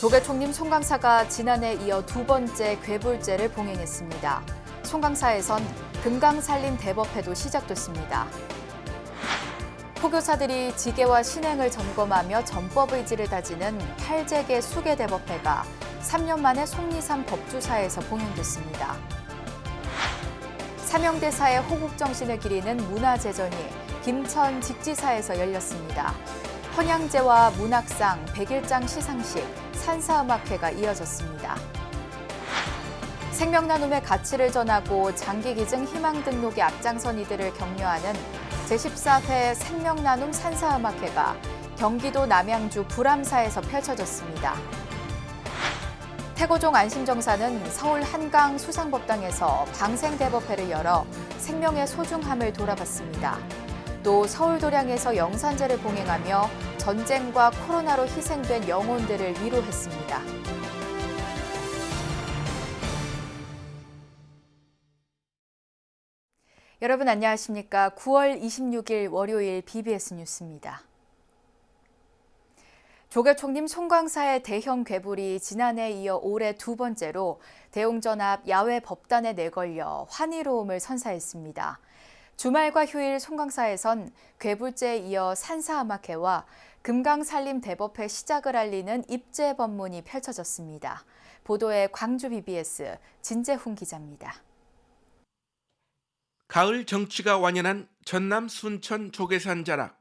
조계총림 송강사가 지난해 이어 두 번째 괴불제를 봉행했습니다. 송강사에선 금강산림 대법회도 시작됐습니다. 포교사들이 지계와 신행을 점검하며 전법 의지를 다지는 8제계 수계대법회가 3년 만에 속리산 법주사에서 봉행됐습니다. 삼형대사의 호국정신을 기리는 문화제전이 김천 직지사에서 열렸습니다. 헌양제와 문학상, 백일장 시상식, 산사음악회가 이어졌습니다. 생명나눔의 가치를 전하고 장기기증 희망등록에 앞장선 이들을 격려하는 제14회 생명나눔 산사음악회가 경기도 남양주 불암사에서 펼쳐졌습니다. 태고종 안심정사는 서울 한강 수상법당에서 방생대법회를 열어 생명의 소중함을 돌아봤습니다. 또 서울도량에서 영산제를 봉행하며 전쟁과 코로나로 희생된 영혼들을 위로했습니다. 여러분 안녕하십니까? 9월 26일 월요일 BBS 뉴스입니다. 조계총림 송광사의 대형 괴불이 지난해 이어 올해 두 번째로 대웅전합 야외 법단에 내걸려 환희로움을 선사했습니다. 주말과 휴일 송광사에선 괴불제에 이어 산사음악회와 금강산림 대법회 시작을 알리는 입제 법문이 펼쳐졌습니다. 보도에 광주 BBS 진재훈 기자입니다. 가을 정취가 완연한 전남 순천 조계산 자락.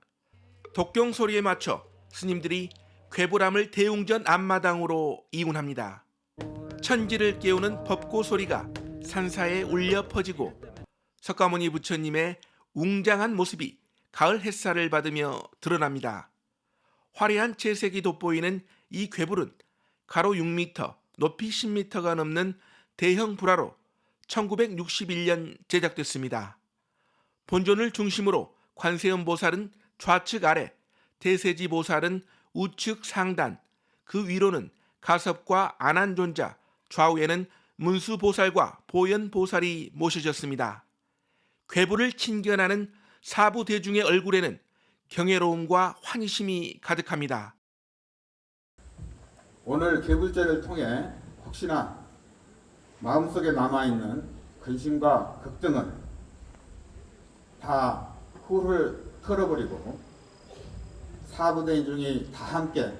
독경 소리에 맞춰 스님들이 괴불함을 대웅전 앞마당으로 이운합니다. 천지를 깨우는 법고 소리가 산사에 울려 퍼지고 석가모니 부처님의 웅장한 모습이 가을 햇살을 받으며 드러납니다. 화려한 채색이 돋보이는 이 괴불은 가로 6m, 높이 10m가 넘는 대형 불화로 1961년 제작됐습니다. 본존을 중심으로 관세음 보살은 좌측 아래, 대세지 보살은 우측 상단, 그 위로는 가섭과 안한존자, 좌우에는 문수보살과 보현보살이 모셔졌습니다. 괴불을 친견하는 사부대중의 얼굴에는 경외로움과 환희심이 가득합니다. 오늘 괴불제를 통해 혹시나 마음속에 남아있는 근심과 걱정을 다 훌훌 털어버리고 사부대중이 다 함께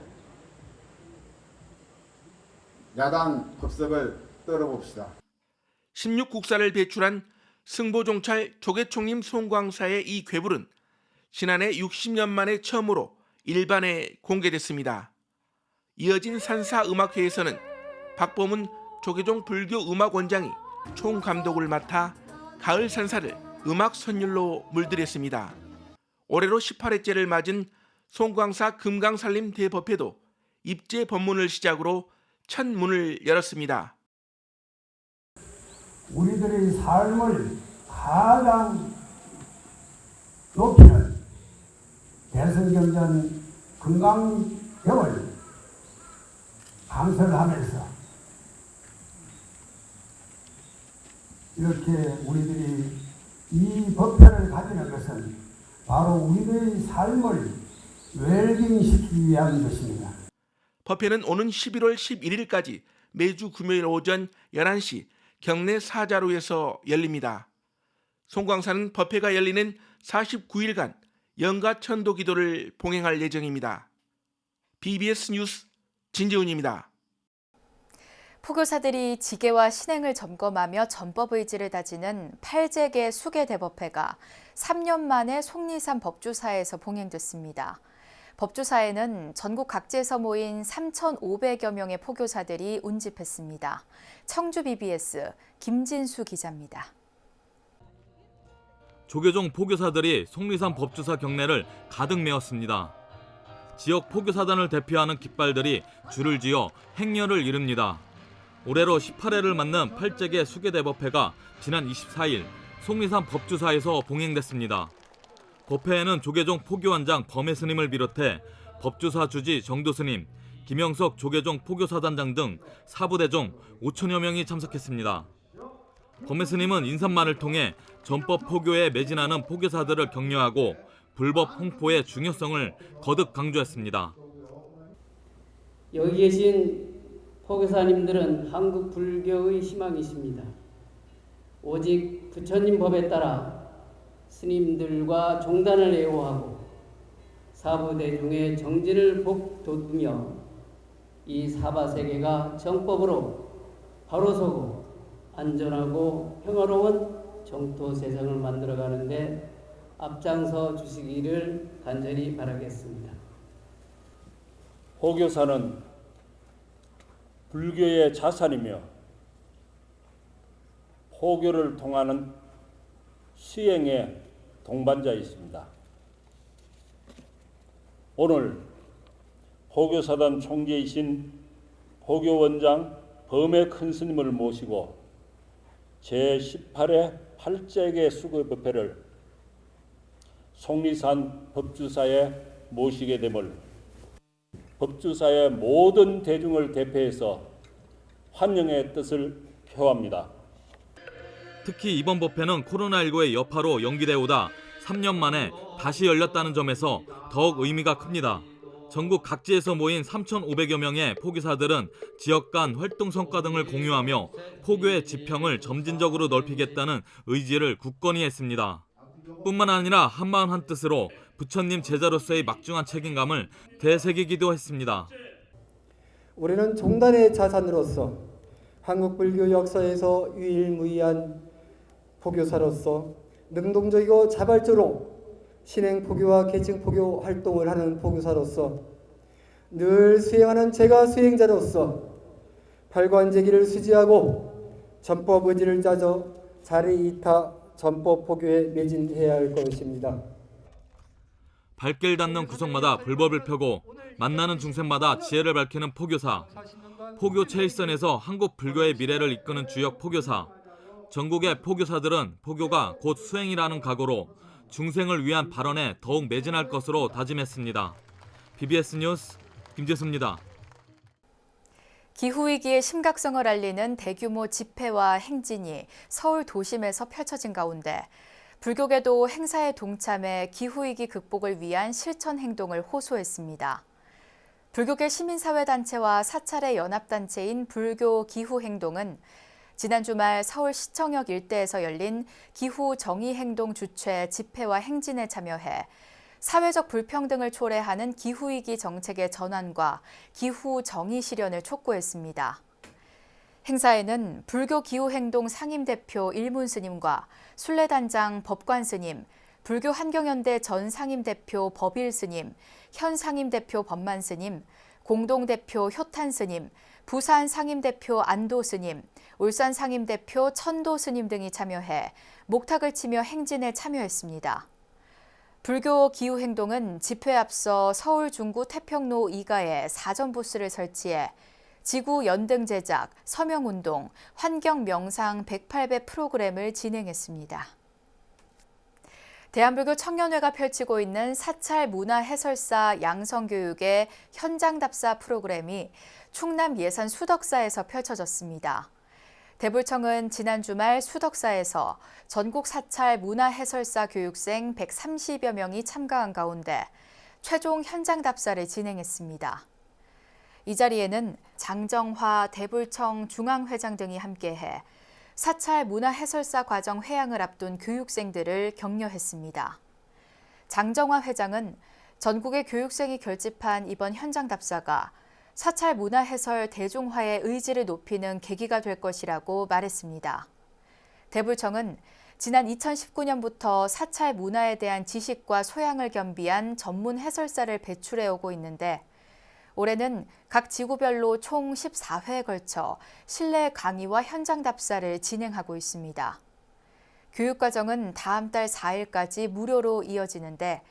야당 법석을 떨어봅시다. 16국사를 배출한 승보종찰 조계총림 송광사의 이 괴불은 지난해 60년 만에 처음으로 일반에 공개됐습니다. 이어진 산사음악회에서는 박범은 조계종 불교음악원장이 총감독을 맡아 가을 산사를 음악 선율로 물들였습니다. 올해로 18회째를 맞은 송광사 금강산림 대법회도 입제 법문을 시작으로 첫 문을 열었습니다. 우리들의 삶을 가장 높이는 대승경전 금강경을 강설하면서 이렇게 우리들이 이 법회를 가지는 것은 바로 우리들의 삶을 웰빙시키기 위한 것입니다. 법회는 오는 11월 11일까지 매주 금요일 오전 11시 경내 사자로에서 열립니다. 송광사는 법회가 열리는 49일간 영가 천도 기도를 봉행할 예정입니다. BBS 뉴스 진재훈입니다. 포교사들이 지계와 신행을 점검하며 전법 의지를 다지는 8제계 수계대법회가 3년 만에 속리산 법주사에서 봉행됐습니다. 법주사에는 전국 각지에서 모인 3,500여 명의 포교사들이 운집했습니다. 청주 BBS 김진수 기자입니다. 조계종 포교사들이 속리산 법주사 경내를 가득 메웠습니다. 지역 포교사단을 대표하는 깃발들이 줄을 지어 행렬을 이룹니다. 올해로 18회를 맞는 8제계 수계대법회가 지난 24일 속리산 법주사에서 봉행됐습니다. 법회에는 조계종 포교원장 범해스님을 비롯해 법주사 주지 정도스님, 김영석 조계종 포교사단장 등 사부대종 5천여 명이 참석했습니다. 범해스님은 인사말을 통해 전법 포교에 매진하는 포교사들을 격려하고 불법 홍포의 중요성을 거듭 강조했습니다. 여기 계신 포교사님들은 한국 불교의 희망이십니다. 오직 부처님 법에 따라 스님들과 종단을 애호하고 사부대중의 정진을 복돋우며 이 사바세계가 정법으로 바로서고 안전하고 평화로운 정토 세상을 만들어가는데 앞장서 주시기를 간절히 바라겠습니다. 포교사는 불교의 자산이며 포교를 통하는 수행의 동반자이십니다. 오늘 포교사단 총재이신 포교원장 범의 큰스님을 모시고 제18회 8제계 수급법회를 속리산 법주사에 모시게 됨을 법주사의 모든 대중을 대표해서 환영의 뜻을 표합니다. 특히 이번 법회는 코로나19의 여파로 연기돼 오다 3년 만에 다시 열렸다는 점에서 더욱 의미가 큽니다. 전국 각지에서 모인 3,500여 명의 포교사들은 지역 간 활동 성과 등을 공유하며 포교의 지평을 점진적으로 넓히겠다는 의지를 굳건히 했습니다. 뿐만 아니라 한마음 한뜻으로 부처님 제자로서의 막중한 책임감을 되새기기도 했습니다. 우리는 종단의 자산으로서 한국 불교 역사에서 유일무이한 포교사로서 능동적이고 자발적으로 신행 포교와 계층 포교 활동을 하는 포교사로서 늘 수행하는 제가 수행자로서 발관제기를 수지하고 전법 의지를 짜져 자리이타 전법 포교에 매진해야 할 것입니다. 발길 닿는 구석마다 불법을 펴고 만나는 중생마다 지혜를 밝히는 포교사. 포교 최일선에서 한국 불교의 미래를 이끄는 주역 포교사. 전국의 포교사들은 포교가 곧 수행이라는 각오로 중생을 위한 발언에 더욱 매진할 것으로 다짐했습니다. BBS 뉴스 김재수입니다. 기후위기의 심각성을 알리는 대규모 집회와 행진이 서울 도심에서 펼쳐진 가운데 불교계도 행사에 동참해 기후위기 극복을 위한 실천 행동을 호소했습니다. 불교계 시민사회단체와 사찰의 연합단체인 불교기후행동은 지난 주말 서울시청역 일대에서 열린 기후정의행동 주최 집회와 행진에 참여해 사회적 불평등을 초래하는 기후위기 정책의 전환과 기후정의 실현을 촉구했습니다. 행사에는 불교기후행동 상임대표 일문스님과 순례단장 법관스님, 불교환경연대 전 상임대표 법일스님, 현 상임대표 법만스님, 공동대표 효탄스님, 부산 상임대표 안도스님, 울산 상임대표 천도스님 등이 참여해 목탁을 치며 행진에 참여했습니다. 불교 기후행동은 집회에 앞서 서울 중구 태평로 2가에 사전 부스를 설치해 지구 연등 제작, 서명운동, 환경명상 108배 프로그램을 진행했습니다. 대한불교 청년회가 펼치고 있는 사찰 문화해설사 양성교육의 현장답사 프로그램이 충남 예산 수덕사에서 펼쳐졌습니다. 대불청은 지난 주말 수덕사에서 전국 사찰 문화해설사 교육생 130여 명이 참가한 가운데 최종 현장 답사를 진행했습니다. 이 자리에는 장정화 대불청 중앙회장 등이 함께해 사찰 문화해설사 과정 회양을 앞둔 교육생들을 격려했습니다. 장정화 회장은 전국의 교육생이 결집한 이번 현장 답사가 사찰 문화해설 대중화의 의지를 높이는 계기가 될 것이라고 말했습니다. 대불청은 지난 2019년부터 사찰 문화에 대한 지식과 소양을 겸비한 전문 해설사를 배출해오고 있는데 올해는 각 지구별로 총 14회에 걸쳐 실내 강의와 현장 답사를 진행하고 있습니다. 교육과정은 다음 달 4일까지 무료로 이어지는데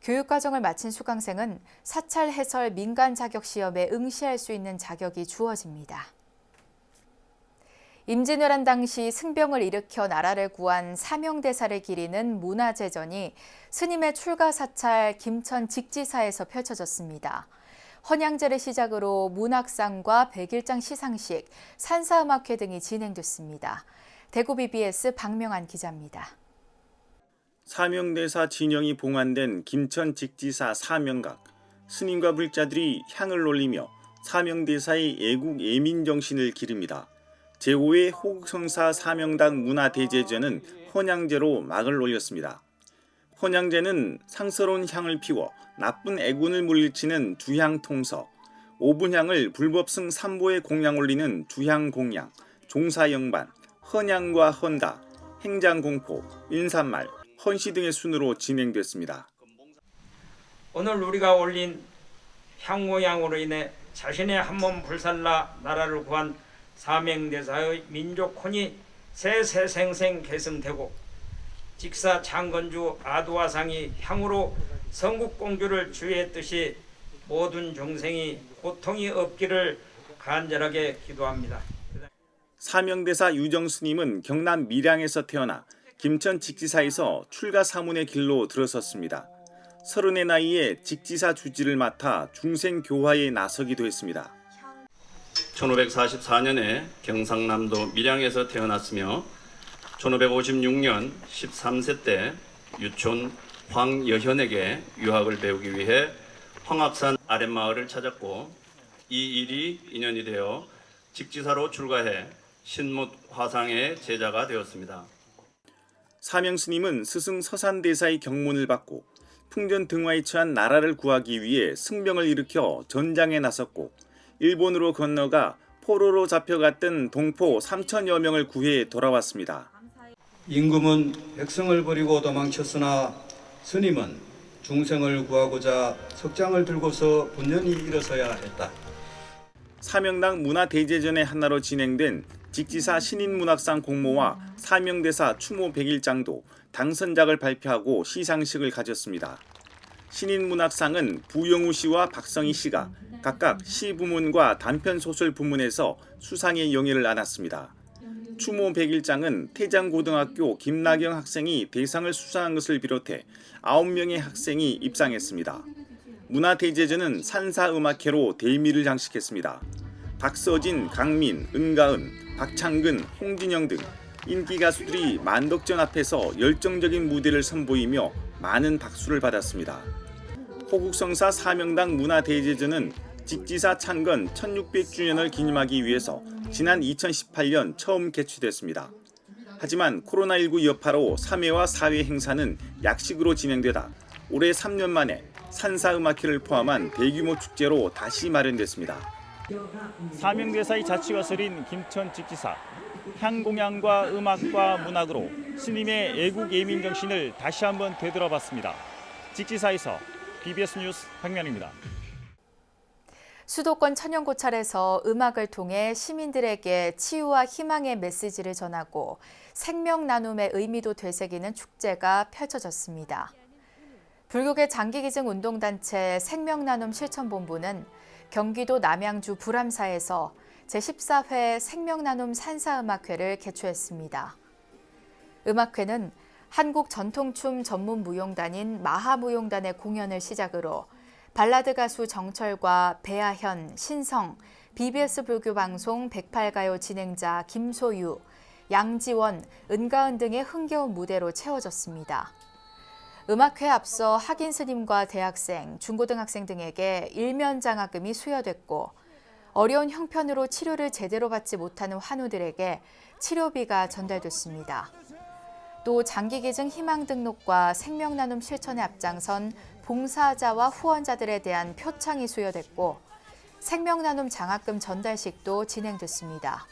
교육과정을 마친 수강생은 사찰 해설 민간 자격 시험에 응시할 수 있는 자격이 주어집니다. 임진왜란 당시 승병을 일으켜 나라를 구한 사명대사를 기리는 문화제전이 스님의 출가 사찰 김천 직지사에서 펼쳐졌습니다. 헌양제를 시작으로 문학상과 백일장 시상식, 산사음악회 등이 진행됐습니다. 대구 BBS 박명환 기자입니다. 사명대사 진영이 봉안된 김천 직지사 사명각, 스님과 불자들이 향을 올리며 사명대사의 애국 애민 정신을 기립니다. 제5회 호국성사 사명당 문화대제전은 헌양제로 막을 올렸습니다. 헌양제는 상스러운 향을 피워 나쁜 애군을 물리치는 주향통서, 5분향을 불법승 3보에 공양 올리는 주향공양, 종사영반, 헌양과 헌가, 행장공포, 인사말, 헌시 등의 순으로 진행됐습니다. 오늘 우리가 올린 향모양으로 인해 자신의 한몸 불살라 나라를 구한 사명대사의 민족혼이 세세생생 계승되고 직사 창건주 아두화상이 향으로 성국공주를 주의했듯이 모든 중생이 고통이 없기를 간절하게 기도합니다. 사명대사 유정스님은 경남 밀양에서 태어나 김천 직지사에서 출가 사문의 길로 들어섰습니다. 30의 나이에 직지사 주지를 맡아 중생교화에 나서기도 했습니다. 1544년에 경상남도 밀양에서 태어났으며 1556년 13세 때 유촌 황여현에게 유학을 배우기 위해 황합산 아랫마을을 찾았고 이 일이 인연이 되어 직지사로 출가해 신못 화상의 제자가 되었습니다. 사명스님은 스승 서산대사의 경문을 받고 풍전 등화에 처한 나라를 구하기 위해 승병을 일으켜 전장에 나섰고 일본으로 건너가 포로로 잡혀갔던 동포 3천여 명을 구해 돌아왔습니다. 임금은 백성을 버리고 도망쳤으나 스님은 중생을 구하고자 석장을 들고서 분연히 일어서야 했다. 사명당 문화대제전의 하나로 진행된 직지사 신인문학상 공모와 사명대사 추모 100일장도 당선작을 발표하고 시상식을 가졌습니다. 신인문학상은 부영우 씨와 박성희 씨가 각각 시 부문과 단편 소설 부문에서 수상의 영예를 안았습니다. 추모 100일장은 태장고등학교 김나경 학생이 대상을 수상한 것을 비롯해 9명의 학생이 입상했습니다. 문화대제전은 산사음악회로 대미를 장식했습니다. 박서진, 강민, 은가은, 박창근, 홍진영 등 인기 가수들이 만덕전 앞에서 열정적인 무대를 선보이며 많은 박수를 받았습니다. 호국성사 사명당 문화대제전은 직지사 창건 1600주년을 기념하기 위해서 지난 2018년 처음 개최됐습니다. 하지만 코로나19 여파로 3회와 4회 행사는 약식으로 진행되다 올해 3년 만에 산사음악회를 포함한 대규모 축제로 다시 마련됐습니다. 사명대사의 자취가 서린 김천 직지사, 향공양과 음악과 문학으로 스님의 애국 애민 정신을 다시 한번 되돌아봤습니다. 직지사에서 BBS 뉴스 박면입니다. 수도권 천연고찰에서 음악을 통해 시민들에게 치유와 희망의 메시지를 전하고 생명 나눔의 의미도 되새기는 축제가 펼쳐졌습니다. 불교계 장기기증 운동단체 생명나눔 실천본부는 경기도 남양주 불암사에서 제14회 생명나눔 산사음악회를 개최했습니다. 음악회는 한국 전통춤 전문 무용단인 마하무용단의 공연을 시작으로 발라드 가수 정철과 배아현, 신성, BBS 불교방송 108가요 진행자 김소유, 양지원, 은가은 등의 흥겨운 무대로 채워졌습니다. 음악회에 앞서 학인 스님과 대학생, 중고등학생 등에게 일면장학금이 수여됐고 어려운 형편으로 치료를 제대로 받지 못하는 환우들에게 치료비가 전달됐습니다. 또 장기기증 희망등록과 생명나눔 실천에 앞장선 봉사자와 후원자들에 대한 표창이 수여됐고 생명나눔 장학금 전달식도 진행됐습니다.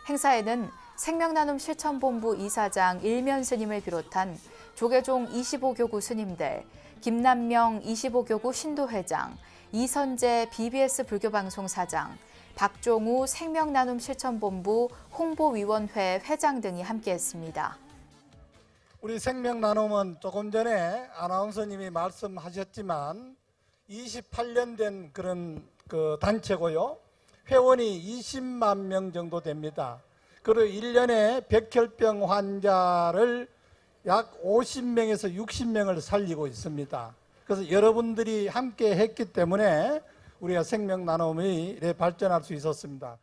행사에는 생명나눔 실천본부 이사장 일면 스님을 비롯한 조계종 25교구 스님들, 김남명 25교구 신도회장, 이선재 BBS 불교방송 사장, 박종우 생명나눔 실천본부 홍보위원회 회장 등이 함께했습니다. 우리 생명나눔은 조금 전에 아나운서님이 말씀하셨지만 28년 된 그런 단체고요. 회원이 20만 명 정도 됩니다. 그리고 1년에 백혈병 환자를 약 50명에서 60명을 살리고 있습니다. 그래서 여러분들이 함께 했기 때문에 우리가 생명나눔이 발전할 수 있었습니다.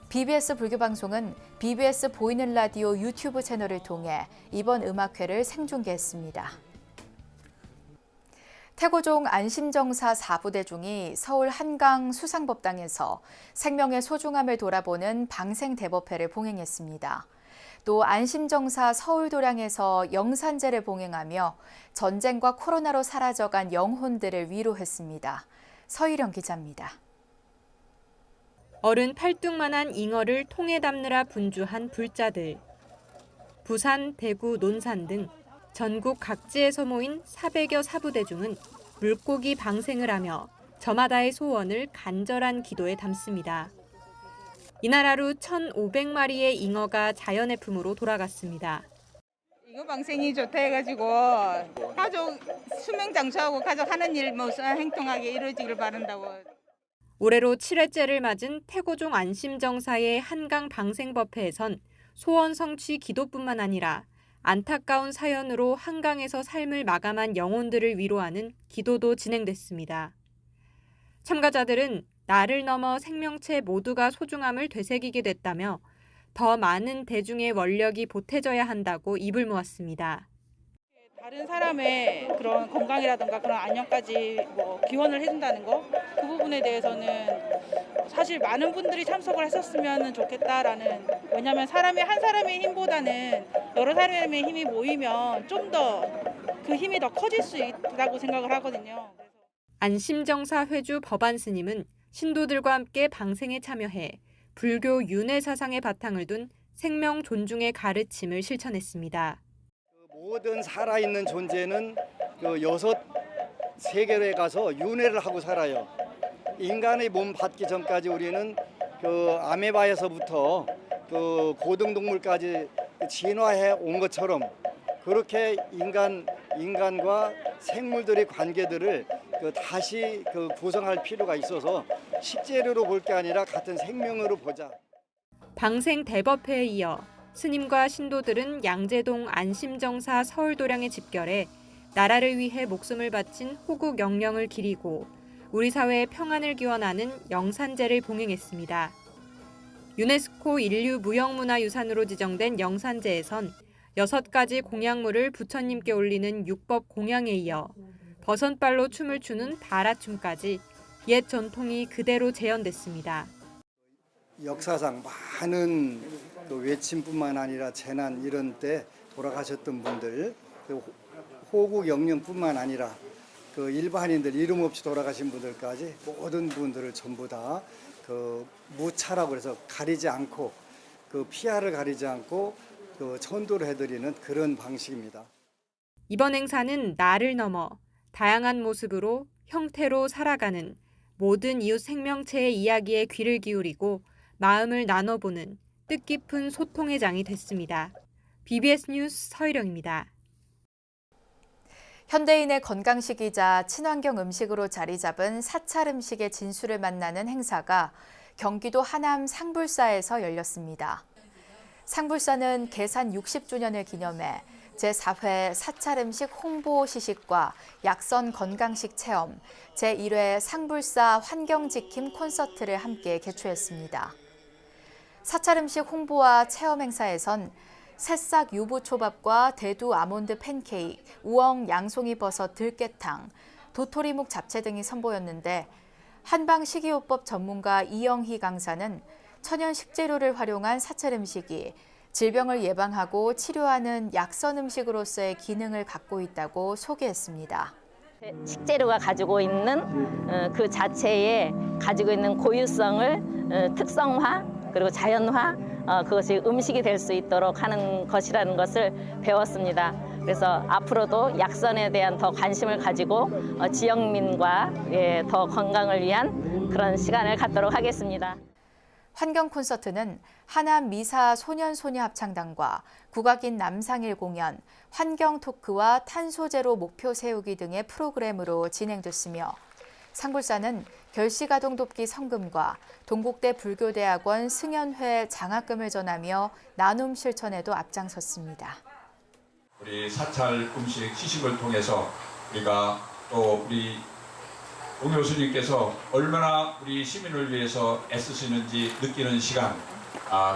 BBS 불교방송은 BBS 보이는 라디오 유튜브 채널을 통해 이번 음악회를 생중계했습니다. 태고종 안심정사 4부대중이 서울 한강 수상법당에서 생명의 소중함을 돌아보는 방생대법회를 봉행했습니다. 또 안심정사 서울도량에서 영산제를 봉행하며 전쟁과 코로나로 사라져간 영혼들을 위로했습니다. 서희령 기자입니다. 어른 팔뚝만한 잉어를 통에 담느라 분주한 불자들. 부산, 대구, 논산 등 전국 각지에서 모인 400여 사부대중은 물고기 방생을 하며 저마다의 소원을 간절한 기도에 담습니다. 이날 하루 1,500마리의 잉어가 자연의 품으로 돌아갔습니다. 잉어 방생이 좋다 해가지고 가족 수명 장수하고 가족 하는 일 행통하게 이루어지길 바란다고. 올해로 7회째를 맞은 태고종 안심정사의 한강 방생법회에선 소원 성취 기도뿐만 아니라 안타까운 사연으로 한강에서 삶을 마감한 영혼들을 위로하는 기도도 진행됐습니다. 참가자들은 나를 넘어 생명체 모두가 소중함을 되새기게 됐다며 더 많은 대중의 원력이 보태져야 한다고 입을 모았습니다. 다른 사람의 그런 건강이라든가 그런 안녕까지 기원을 해준다는 거, 그 부분에 대해서는 사실 많은 분들이 참석을 했었으면 좋겠다라는, 왜냐하면 한 사람의 힘보다는 여러 사람의 힘이 모이면 좀 더 그 힘이 더 커질 수 있다고 생각을 하거든요. 안심정사 회주 법안 스님은 신도들과 함께 방생에 참여해 불교 윤회 사상의 바탕을 둔 생명 존중의 가르침을 실천했습니다. 모든 살아있는 존재는 그 6 세계에 가서 윤회를 하고 살아요. 인간의 몸 받기 전까지 우리는 그 아메바에서부터 그 고등동물까지 진화해 온 것처럼 그렇게 인간과 생물들의 관계들을 다시 구성할 필요가 있어서 식재료로 볼 게 아니라 같은 생명으로 보자. 방생 대법회에 이어 스님과 신도들은 양재동 안심정사 서울도량에 집결해 나라를 위해 목숨을 바친 호국 영령을 기리고 우리 사회의 평안을 기원하는 영산제를 봉행했습니다. 유네스코 인류 무형문화유산으로 지정된 영산제에선 6가지 공약물을 부처님께 올리는 육법 공양에 이어 버선발로 춤을 추는 바라춤까지 옛 전통이 그대로 재현됐습니다. 역사상 많은 외침뿐만 아니라 재난 이런 때 돌아가셨던 분들, 호국 영령뿐만 아니라 일반인들 이름 없이 돌아가신 분들까지 모든 분들을 전부 다 무차라고 해서 가리지 않고 피아를 가리지 않고 천도를 해드리는 그런 방식입니다. 이번 행사는 나를 넘어 다양한 모습으로 형태로 살아가는 모든 이웃 생명체의 이야기에 귀를 기울이고 마음을 나눠보는 뜻깊은 소통의 장이 됐습니다. BBS 뉴스 서희령입니다. 현대인의 건강식이자 친환경 음식으로 자리 잡은 사찰 음식의 진수를 만나는 행사가 경기도 하남 상불사에서 열렸습니다. 상불사는 개산 60주년을 기념해 제4회 사찰 음식 홍보 시식과 약선 건강식 체험, 제1회 상불사 환경지킴 콘서트를 함께 개최했습니다. 사찰 음식 홍보와 체험 행사에선 새싹 유부초밥과 대두 아몬드 팬케이크, 우엉 양송이 버섯 들깨탕, 도토리묵 잡채 등이 선보였는데 한방 식이요법 전문가 이영희 강사는 천연 식재료를 활용한 사찰 음식이 질병을 예방하고 치료하는 약선 음식으로서의 기능을 갖고 있다고 소개했습니다. 식재료가 가지고 있는 그 자체에 가지고 있는 고유성을 특성화 그리고 자연화 그것이 음식이 될 수 있도록 하는 것이라는 것을 배웠습니다. 그래서 앞으로도 약선에 대한 더 관심을 가지고 지역민과 더 건강을 위한 그런 시간을 갖도록 하겠습니다. 환경 콘서트는 하남 미사 소년소녀 합창단과 국악인 남상일 공연, 환경 토크와 탄소 제로 목표 세우기 등의 프로그램으로 진행됐으며 상불사는 결시가동 돕기 성금과 동국대 불교대학원 승연회 장학금을 전하며 나눔 실천에도 앞장섰습니다. 우리 사찰 음식 시식을 통해서 우리가 또 우리 오 교수님께서 얼마나 우리 시민을 위해서 애쓰시는지 느끼는 시간,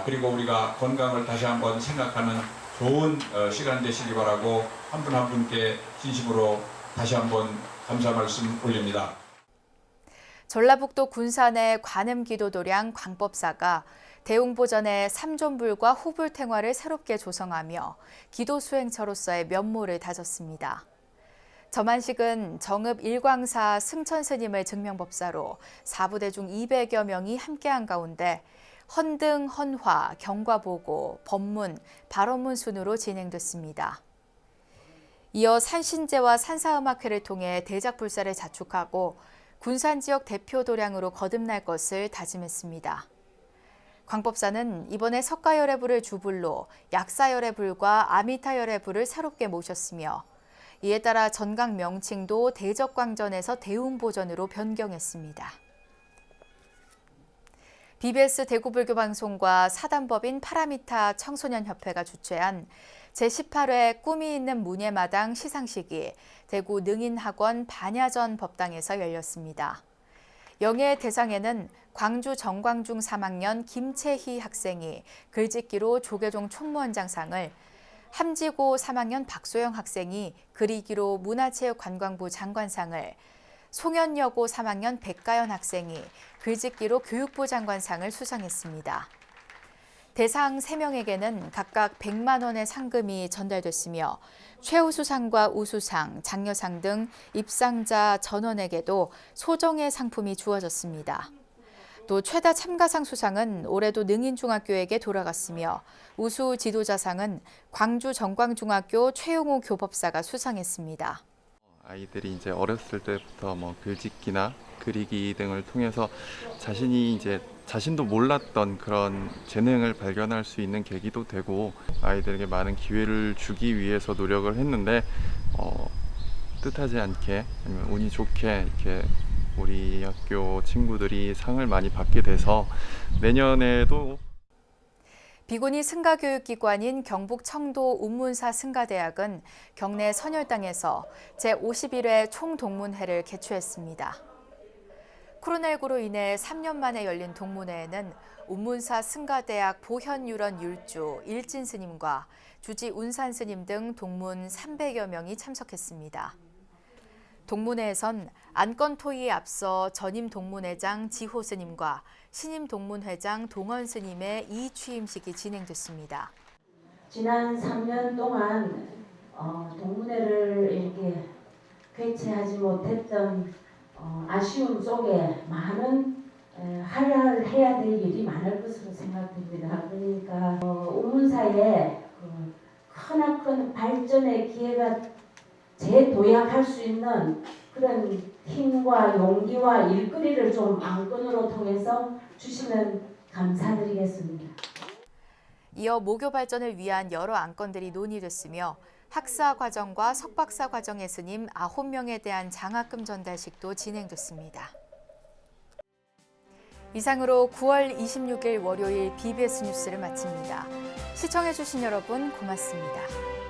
그리고 우리가 건강을 다시 한번 생각하는 좋은 시간 되시기 바라고 한 분 한 분께 진심으로 다시 한번 감사 말씀 올립니다. 전라북도 군산의 관음기도도량 광법사가 대웅보전의 삼존불과 후불탱화를 새롭게 조성하며 기도 수행처로서의 면모를 다졌습니다. 점안식은 정읍 일광사 승천스님을 증명법사로 사부대 중 200여 명이 함께한 가운데 헌등, 헌화, 경과보고, 법문, 발언문 순으로 진행됐습니다. 이어 산신제와 산사음악회를 통해 대작불사를 자축하고 군산 지역 대표 도량으로 거듭날 것을 다짐했습니다. 광법사는 이번에 석가열애불을 주불로 약사열애불과 아미타열애불을 새롭게 모셨으며 이에 따라 전강 명칭도 대적광전에서 대웅보전으로 변경했습니다. BBS 대구불교방송과 사단법인 파라미타 청소년협회가 주최한 제18회 꿈이 있는 문예마당 시상식이 대구 능인학원 반야전 법당에서 열렸습니다. 영예 대상에는 광주 정광중 3학년 김채희 학생이 글짓기로 조계종 총무원장상을, 함지고 3학년 박소영 학생이 그리기로 문화체육관광부 장관상을, 송현여고 3학년 백가연 학생이 글짓기로 교육부 장관상을 수상했습니다. 대상 3명에게는 각각 100만 원의 상금이 전달됐으며 최우수상과 우수상, 장려상 등 입상자 전원에게도 소정의 상품이 주어졌습니다. 또 최다 참가상 수상은 올해도 능인중학교에게 돌아갔으며 우수 지도자상은 광주 정광중학교 최용호 교법사가 수상했습니다. 아이들이 이제 어렸을 때부터 글짓기나 그리기 등을 통해서 자신이 이제 자신도 몰랐던 그런 재능을 발견할 수 있는 계기도 되고 아이들에게 많은 기회를 주기 위해서 노력을 했는데 뜻하지 않게 아니면 운이 좋게 이렇게 우리 학교 친구들이 상을 많이 받게 돼서 내년에도 비구니 승가교육기관인 경북 청도 운문사 승가대학은 경내 선열당에서 제51회 총동문회를 개최했습니다. 코로나19로 인해 3년 만에 열린 동문회에는 운문사 승가대학 보현유런 율주 일진 스님과 주지 운산 스님 등 동문 300여 명이 참석했습니다. 동문회에선 안건 토의에 앞서 전임 동문회장 지호 스님과 신임 동문회장 동원 스님의 이취임식이 진행됐습니다. 지난 3년 동안 동문회를 이렇게 개최하지 못했던 아쉬움 속에 많은 하야를 해야 될 일이 많을 것으로 생각됩니다. 그러니까 운문사에 크나큰 발전의 기회가 재도약할 수 있는 그런 힘과 용기와 일거리를 좀 안건으로 통해서 주시면 감사드리겠습니다. 이어 모교 발전을 위한 여러 안건들이 논의됐으며 학사 과정과 석박사 과정의 스님 9명에 대한 장학금 전달식도 진행됐습니다. 이상으로 9월 26일 월요일 BBS 뉴스를 마칩니다. 시청해주신 여러분 고맙습니다.